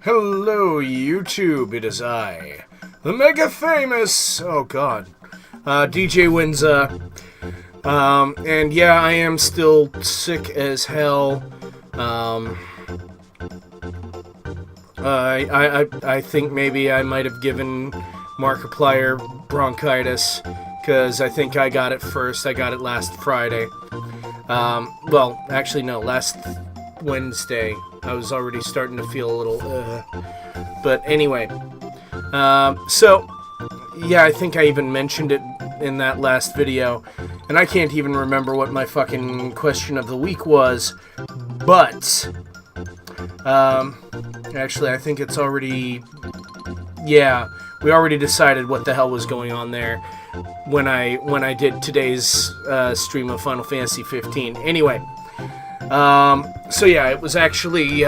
Hello, YouTube. It is I, the mega famous, DJ Winza. And yeah, I am still sick as hell. I think maybe I might have given Markiplier bronchitis, because I think I got it first. I got it last Friday. Well, actually, no, last Wednesday. I was already starting to feel a little, But anyway, so, yeah, I think I even mentioned it in that last video, and I can't even remember what my fucking question of the week was, but, actually, I think it's already, yeah, we already decided what the hell was going on there when I did today's, stream of Final Fantasy 15. Anyway, so yeah, it was actually,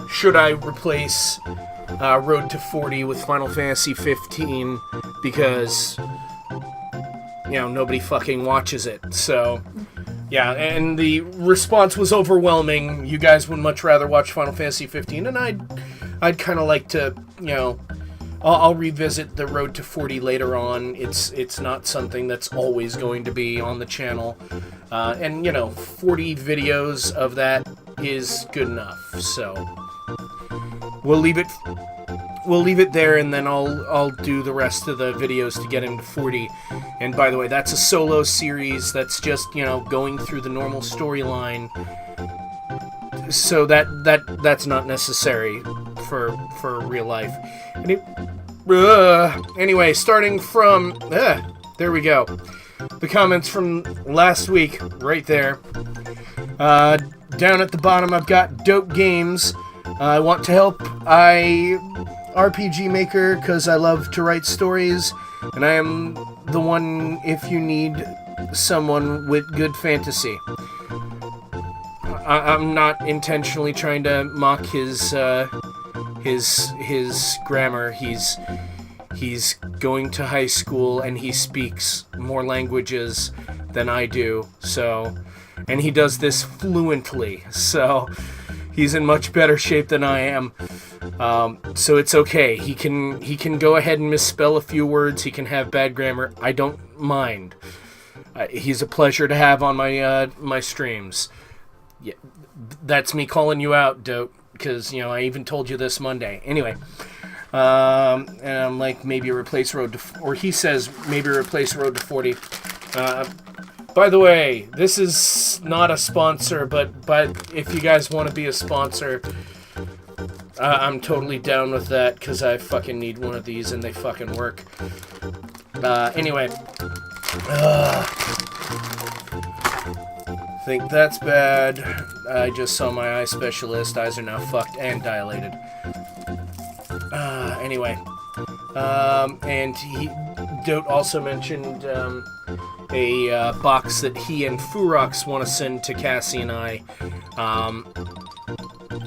should I replace Road to 40 with Final Fantasy 15, because, you know, nobody fucking watches it, so, yeah, and the response was overwhelming. You guys would much rather watch Final Fantasy 15, and I'd kind of like to, you know, I'll revisit the Road to 40 later on. It's not something that's always going to be on the channel. And, you know, 40 videos of that is good enough. So, we'll leave it there, and then I'll do the rest of the videos to get into 40. And by the way, that's a solo series that's just, you know, going through the normal storyline. So that's not necessary for real life. Anyway, starting from there we go. The comments from last week, right there. Down at the bottom, I've got Dope Games. I want to help RPG Maker because I love to write stories, and I am the one if you need someone with good fantasy. I'm not intentionally trying to mock his grammar. He's going to high school and he speaks more languages than I do, so, and he does this fluently, so he's in much better shape than I am. So it's okay. He can go ahead and misspell a few words. He can have bad grammar. I don't mind. He's a pleasure to have on my streams. Yeah, that's me calling you out, Dope, because, you know, I even told you this Monday. Anyway, and I'm like, maybe replace Road to, or he says maybe replace Road to 40. By the way, this is not a sponsor, but if you guys want to be a sponsor, I'm totally down with that, because I fucking need one of these and they fucking work. Anyway. Think that's bad. I just saw my eye specialist. Eyes are now fucked and dilated. Anyway. And Dote also mentioned a box that he and Furox want to send to Cassie and I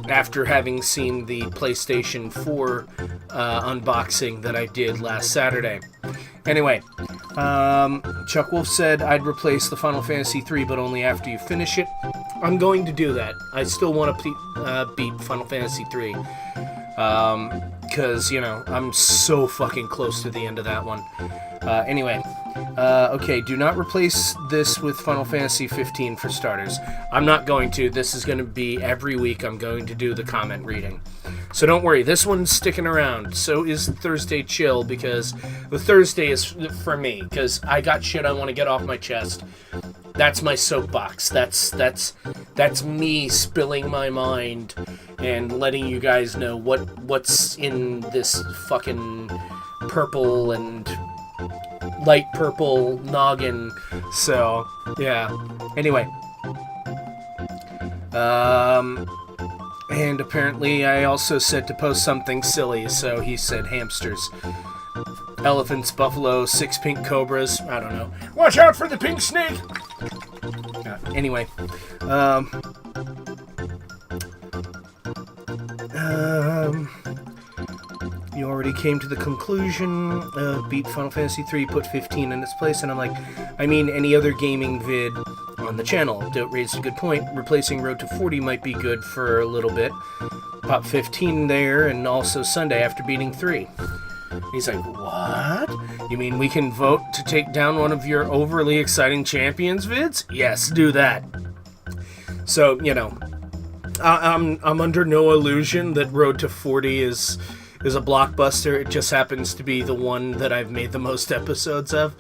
after having seen the PlayStation 4 unboxing that I did last Saturday. Anyway, Chuck Wolf said I'd replace the Final Fantasy 3, but only after you finish it. I'm going to do that. I still want to beat Final Fantasy 3. Because, you know, I'm so fucking close to the end of that one. Anyway, okay, do not replace this with Final Fantasy 15 for starters. I'm not going to. This is going to be every week I'm going to do the comment reading. So don't worry, this one's sticking around. So is Thursday Chill, because the Thursday is for me, because I got shit I want to get off my chest. That's my soapbox. That's me spilling my mind and letting you guys know what's in this fucking purple and light purple noggin. So, yeah. Anyway. And apparently I also said to post something silly, so he said hamsters. Elephants, buffalo, 6 pink cobras, I don't know. Watch out for the pink snake! Anyway. You already came to the conclusion, beat Final Fantasy 3, put 15 in its place, and I'm like, I mean any other gaming vid on the channel. Dote raised a good point. Replacing Road to 40 might be good for a little bit. Pop 15 there, and also Sunday after beating 3. He's like, what? You mean we can vote to take down one of your overly exciting champions vids? Yes, do that. So, you know, I'm under no illusion that Road to 40 is a blockbuster. It just happens to be the one that I've made the most episodes of.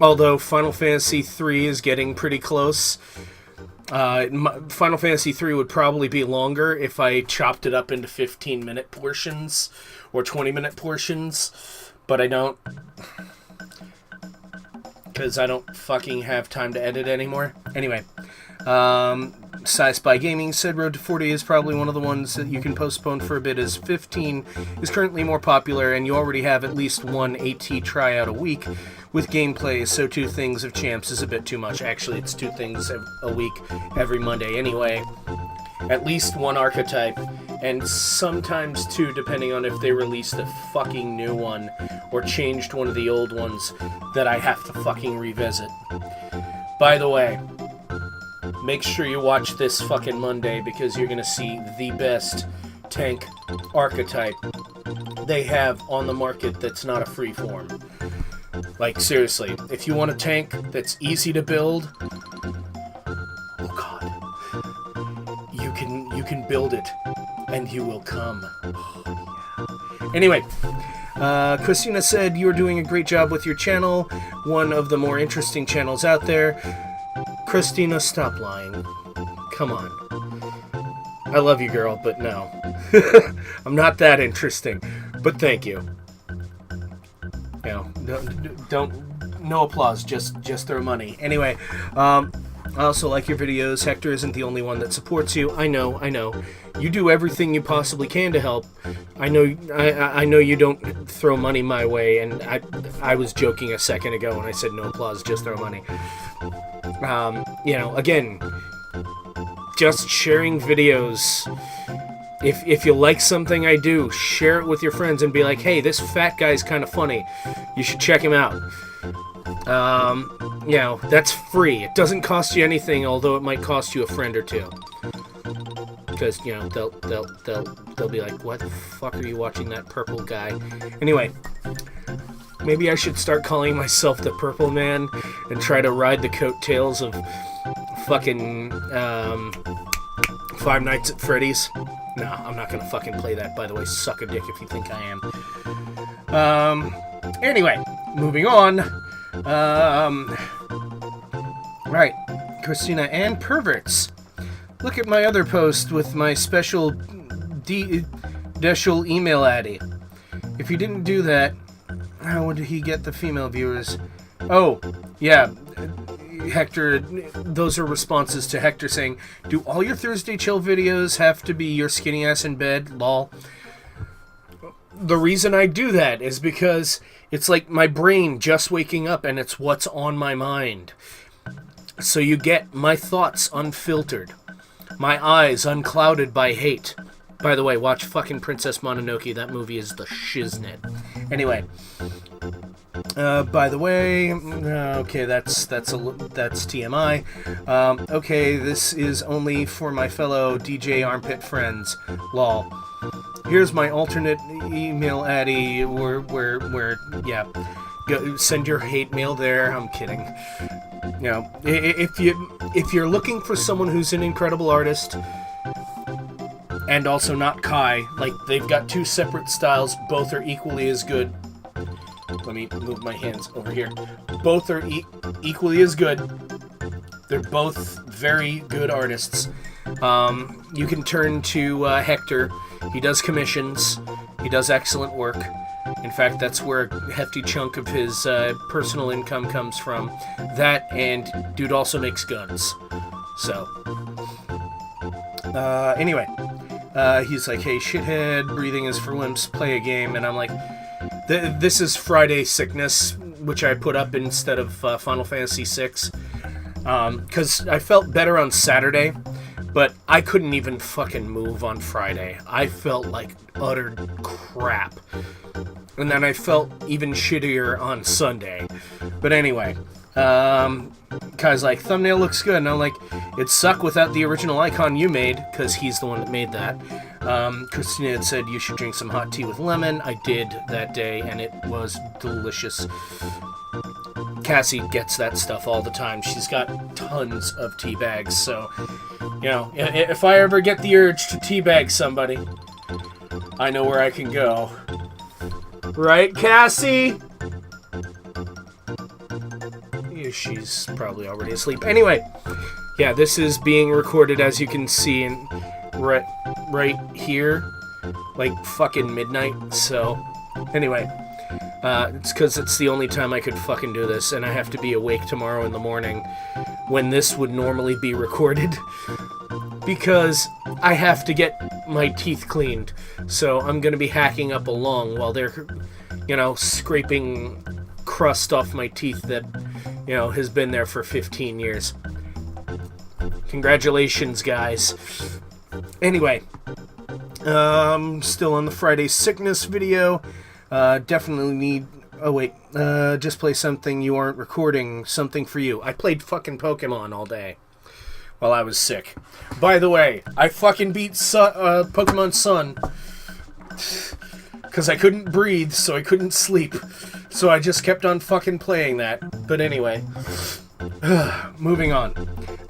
Although Final Fantasy 3 is getting pretty close. Final Fantasy 3 would probably be longer if I chopped it up into 15-minute portions or 20-minute portions, but I don't, because I don't fucking have time to edit anymore. Anyway, Sci-Spy Gaming said Road to 40 is probably one of the ones that you can postpone for a bit, as 15 is currently more popular and you already have at least one AT tryout a week with gameplay, so 2 things of champs is a bit too much. Actually, it's 2 things a week every Monday anyway. At least 1 archetype, and sometimes 2 depending on if they released a fucking new one or changed one of the old ones that I have to fucking revisit. By the way, make sure you watch this fucking Monday, because you're gonna see the best tank archetype they have on the market that's not a free form. Like, seriously, if you want a tank that's easy to build, oh god, you can build it, and you will come. Oh, yeah. Anyway, Christina said, you're doing a great job with your channel, one of the more interesting channels out there. Christina, stop lying. Come on. I love you, girl, but no. I'm not that interesting, but thank you. You know, no applause, just throw money. Anyway, I also like your videos. Hector isn't the only one that supports you. I know. You do everything you possibly can to help. I know you don't throw money my way, and I was joking a second ago when I said no applause, just throw money. You know, again, just sharing videos. If you like something I do, share it with your friends and be like, hey, this fat guy's kind of funny. You should check him out. You know, that's free. It doesn't cost you anything, although it might cost you a friend or 2. Because, you know, they'll be like, what the fuck are you watching that purple guy? Anyway, maybe I should start calling myself the Purple Man and try to ride the coattails of fucking Five Nights at Freddy's. No, I'm not gonna fucking play that, by the way. Suck a dick if you think I am. Anyway, moving on. Right, Christina and perverts. Look at my other post with my special Deschel email addy. If you didn't do that, how would he get the female viewers? Oh, yeah. Hector, those are responses to Hector saying, do all your Thursday chill videos have to be your skinny ass in bed? Lol. The reason I do that is because it's like my brain just waking up and it's what's on my mind. So you get my thoughts unfiltered. My eyes unclouded by hate. By the way, watch fucking Princess Mononoke. That movie is the shiznit. Anyway. By the way, okay, that's TMI. Okay, this is only for my fellow DJ Armpit friends. Lol. Here's my alternate email addy where yeah, go send your hate mail there. I'm kidding. You know, if you're looking for someone who's an incredible artist and also not Kai, like they've got 2 separate styles, both are equally as good. Let me move my hands over here. Both are equally as good. They're both very good artists. You can turn to Hector. He does commissions. He does excellent work. In fact, that's where a hefty chunk of his personal income comes from. That, and dude also makes guns. So, anyway. He's like, hey, shithead, breathing is for wimps, play a game. And I'm like, this is Friday Sickness, which I put up instead of Final Fantasy VI. Because I felt better on Saturday, but I couldn't even fucking move on Friday. I felt like utter crap. And then I felt even shittier on Sunday. But anyway, Kai's like, thumbnail looks good. And I'm like, it'd suck without the original icon you made, because he's the one that made that. Christina had said you should drink some hot tea with lemon. I did that day, and it was delicious. Cassie gets that stuff all the time. She's got tons of tea bags, so, you know, if I ever get the urge to teabag somebody, I know where I can go. Right, Cassie? She's probably already asleep. Anyway, yeah, this is being recorded, as you can see, in right here, like fucking midnight. So, anyway, it's because it's the only time I could fucking do this, and I have to be awake tomorrow in the morning when this would normally be recorded, because I have to get my teeth cleaned. So I'm gonna be hacking up a lung while they're, you know, scraping crust off my teeth that, you know, has been there for 15 years. Congratulations, guys. Anyway, still on the Friday sickness video. Definitely need... Oh, wait. Just play something you aren't recording. Something for you. I played fucking Pokemon all day while I was sick. By the way, I fucking beat Pokemon Sun because I couldn't breathe, so I couldn't sleep. So I just kept on fucking playing that. But anyway, moving on.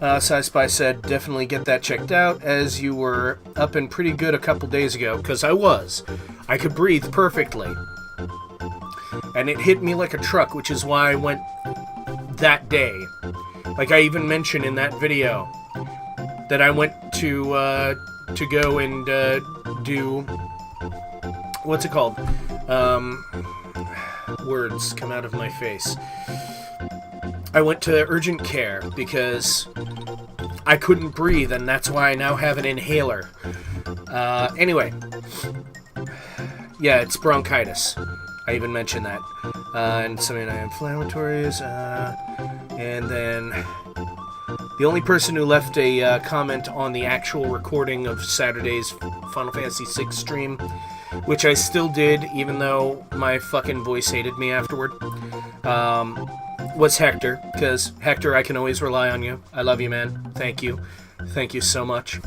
Sci-Spy said, definitely get that checked out, as you were up and pretty good a couple days ago. Because I was. I could breathe perfectly. And it hit me like a truck, which is why I went that day. Like I even mentioned in that video, that I went to go and do... What's it called? Words come out of my face. I went to urgent care because I couldn't breathe, and that's why I now have an inhaler. Anyway. Yeah, it's bronchitis. I even mentioned that. And some anti-inflammatories. And then the only person who left a comment on the actual recording of Saturday's Final Fantasy VI stream, which I still did, even though my fucking voice hated me afterward, was Hector. Because, Hector, I can always rely on you. I love you, man. Thank you. Thank you so much.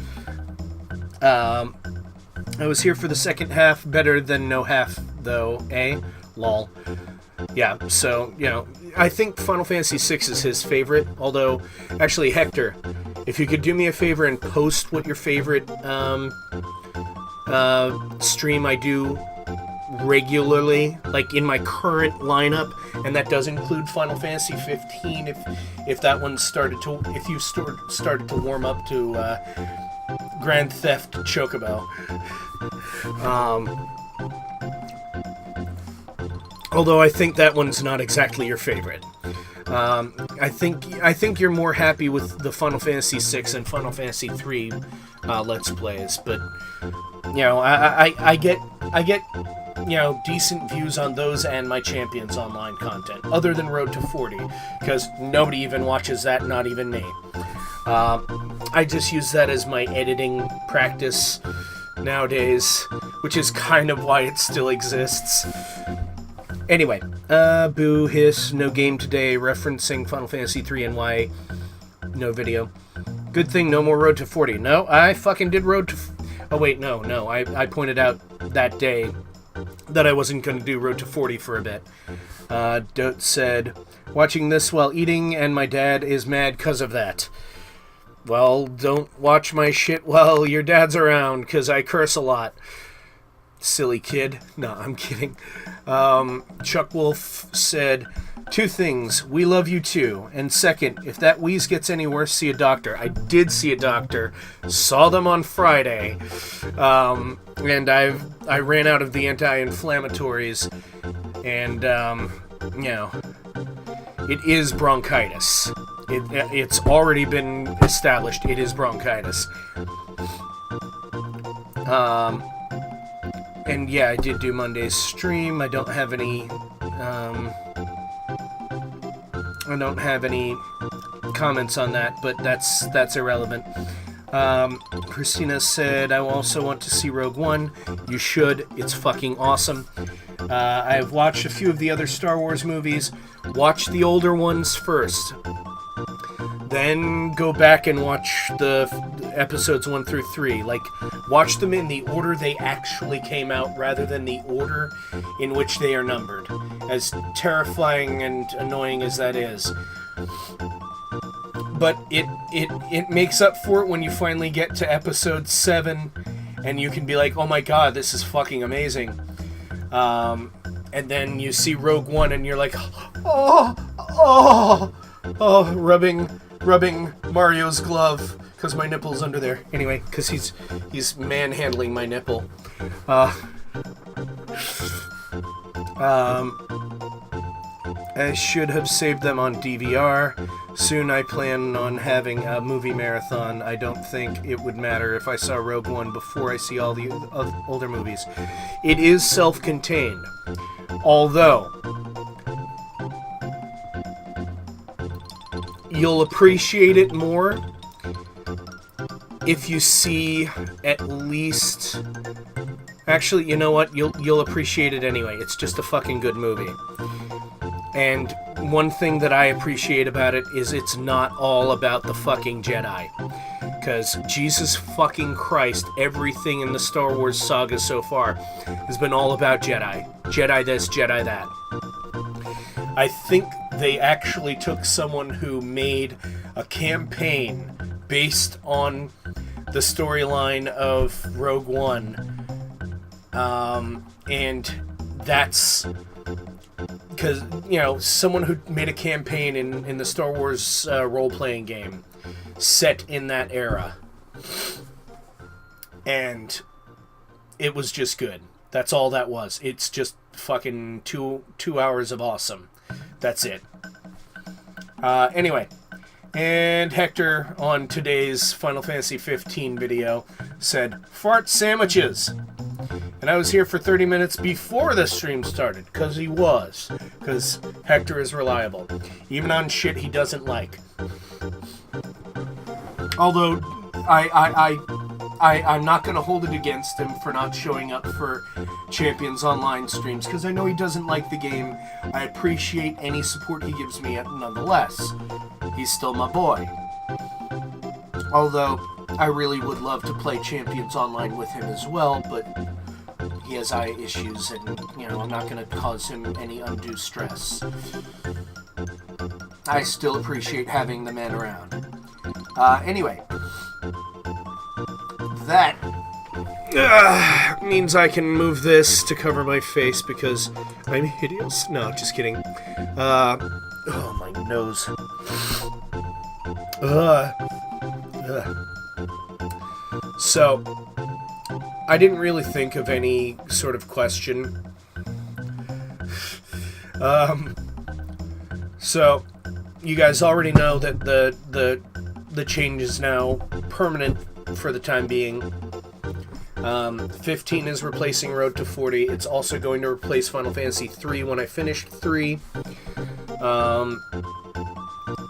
I was here for the second half. Better than no half, though, eh? Lol. Yeah, so, you know, I think Final Fantasy VI is his favorite. Although, actually, Hector, if you could do me a favor and post what your favorite stream I do regularly, like in my current lineup, and that does include Final Fantasy 15. If that one started to, if you started to warm up to Grand Theft Chocobo. Although I think that one's not exactly your favorite. I think you're more happy with the Final Fantasy VI and Final Fantasy III Let's Plays, but you know, I get you know, decent views on those and my Champions Online content, other than Road to 40, because nobody even watches that, not even me. I just use that as my editing practice nowadays, which is kind of why it still exists. Anyway, boo, hiss, no game today, referencing Final Fantasy 3 and why no video. Good thing no more Road to 40. No, I fucking did Road to... Oh, wait, no. I pointed out that day that I wasn't going to do Road to 40 for a bit. Dote said, watching this while eating, and my dad is mad because of that. Well, don't watch my shit while your dad's around, because I curse a lot. Silly kid. No, I'm kidding. Chuck Wolf said, 2 things. We love you too. And second, if that wheeze gets any worse, see a doctor. I did see a doctor. Saw them on Friday. And I ran out of the anti-inflammatories. And, you know, it is bronchitis. It's already been established. It is bronchitis. And yeah, I did do Monday's stream. I don't have any comments on that, but that's irrelevant. Christina said, I also want to see Rogue One. You should. It's fucking awesome. I've watched a few of the other Star Wars movies. Watch the older ones first. Then go back and watch the episodes 1 through 3. Like, watch them in the order they actually came out rather than the order in which they are numbered. As terrifying and annoying as that is. But it makes up for it when you finally get to episode 7 and you can be like, oh my god, this is fucking amazing. And then you see Rogue One and you're like, rubbing Mario's glove because my nipple's under there. Anyway, because he's manhandling my nipple. I should have saved them on DVR. Soon I plan on having a movie marathon. I don't think it would matter if I saw Rogue One before I see all the older movies. It is self-contained. Although, you'll appreciate it more if you see at least... Actually, you know what? You'll appreciate it anyway. It's just a fucking good movie. And one thing that I appreciate about it is it's not all about the fucking Jedi. Because Jesus fucking Christ, everything in the Star Wars saga so far has been all about Jedi. Jedi this, Jedi that. I think they actually took someone who made a campaign based on the storyline of Rogue One. And that's because, you know, someone who made a campaign in the Star Wars role-playing game set in that era. And it was just good. That's all that was. It's just fucking two hours of awesome. That's it. Anyway. And Hector, on today's Final Fantasy 15 video, said, fart sandwiches. And I was here for 30 minutes before the stream started, because he was. Because Hector is reliable. Even on shit he doesn't like. Although, I'm not going to hold it against him for not showing up for Champions Online streams, because I know he doesn't like the game. I appreciate any support he gives me nonetheless. He's still my boy. Although, I really would love to play Champions Online with him as well, but he has eye issues, and, you know, I'm not going to cause him any undue stress. I still appreciate having the man around. Anyway. That means I can move this to cover my face because I'm hideous. No, just kidding. Oh, my nose. So, I didn't really think of any sort of question. So, you guys already know that the change is now permanent for the time being. 15 is replacing Road to 40. It's also going to replace Final Fantasy 3 when I finished 3.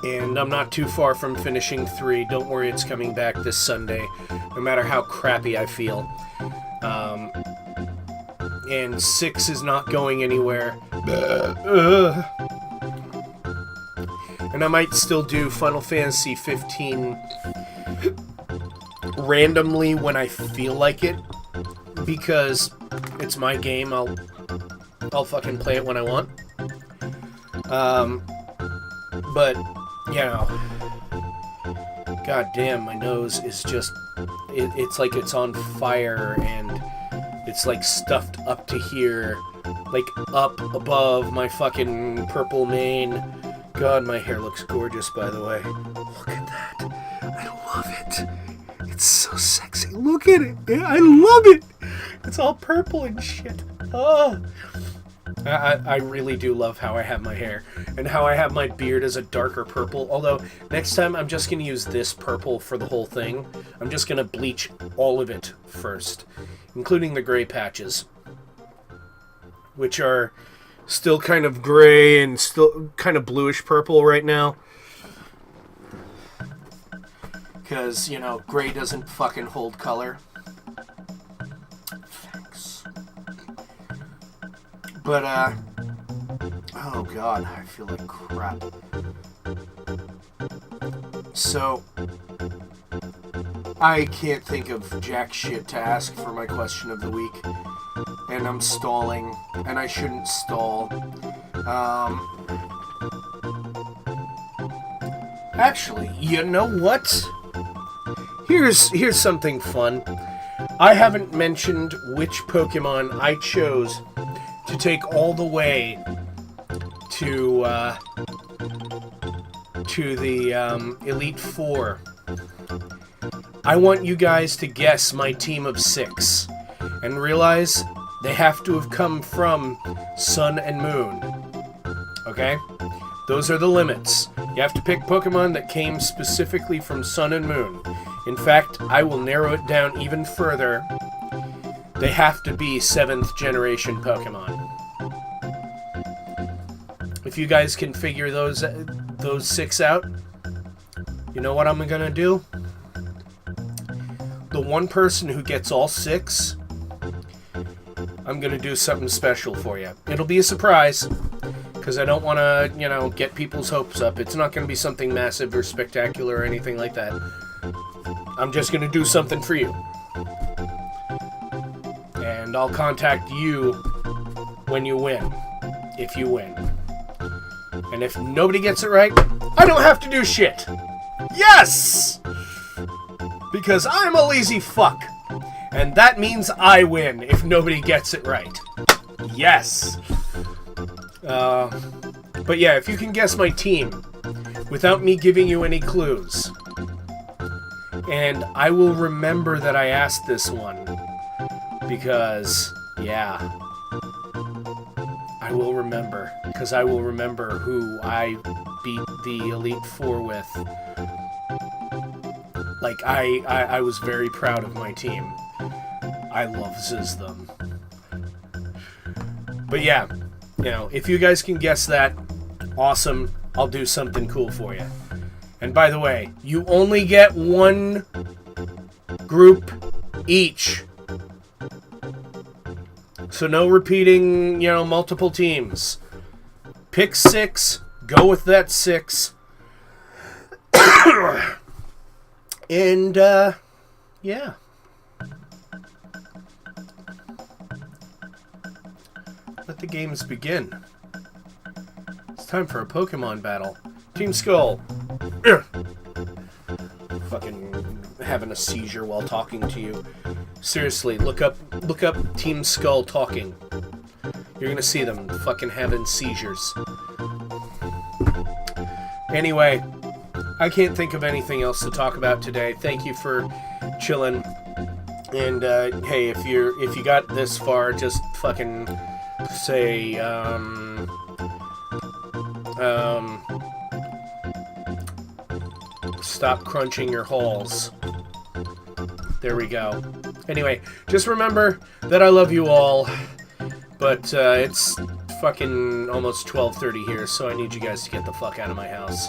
And I'm not too far from finishing 3. Don't worry, it's coming back this Sunday, no matter how crappy I feel. And 6 is not going anywhere. And I might still do Final Fantasy 15 randomly when I feel like it, because it's my game. I'll fucking play it when I want. But, you know, god damn, my nose is just, it's like it's on fire, and it's like stuffed up to here, like up above my fucking purple mane. God, my hair looks gorgeous, by the way. Look at that. I love it. It's so sexy. Look at it. I love it. It's all purple and shit. Oh. I really do love how I have my hair. And how I have my beard as a darker purple. Although, next time I'm just going to use this purple for the whole thing. I'm just going to bleach all of it first. Including the gray patches. Which are still kind of gray and still kind of bluish purple right now. Because, you know, gray doesn't fucking hold color. Thanks. But, oh god, I feel like crap. So, I can't think of jack shit to ask for my question of the week. And I'm stalling, and I shouldn't stall. Actually, you know what? Here's something fun. I haven't mentioned which Pokemon I chose to take all the way to the Elite Four. I want you guys to guess my team of 6 and realize they have to have come from Sun and Moon. Okay? Those are the limits. You have to pick Pokemon that came specifically from Sun and Moon. In fact, I will narrow it down even further. They have to be 7th generation Pokemon. If you guys can figure those 6 out, you know what I'm gonna do? The one person who gets all 6, I'm gonna do something special for you. It'll be a surprise, because I don't want to, you know, get people's hopes up. It's not gonna be something massive or spectacular or anything like that. I'm just gonna do something for you. And I'll contact you when you win, if you win. And if nobody gets it right, I don't have to do shit. Yes! Because I'm a lazy fuck. And that means I win if nobody gets it right. Yes! But yeah, if you can guess my team without me giving you any clues. And I will remember that I asked this one. Because, yeah. I will remember. Because I will remember who I beat the Elite Four with. Like, I was very proud of my team. I loves them. But yeah, you know, if you guys can guess that, awesome. I'll do something cool for you. And by the way, you only get one group each. So no repeating, you know, multiple teams. Pick 6, go with that 6. And, yeah. Let the games begin. It's time for a Pokemon battle. Team Skull. Fucking having a seizure while talking to you. Seriously, look up Team Skull talking. You're gonna see them fucking having seizures. Anyway, I can't think of anything else to talk about today. Thank you for chilling. And hey, if you got this far, just fucking say stop crunching your halls. There we go. Anyway, just remember that I love you all, but it's fucking almost 12:30 here, so I need you guys to get the fuck out of my house.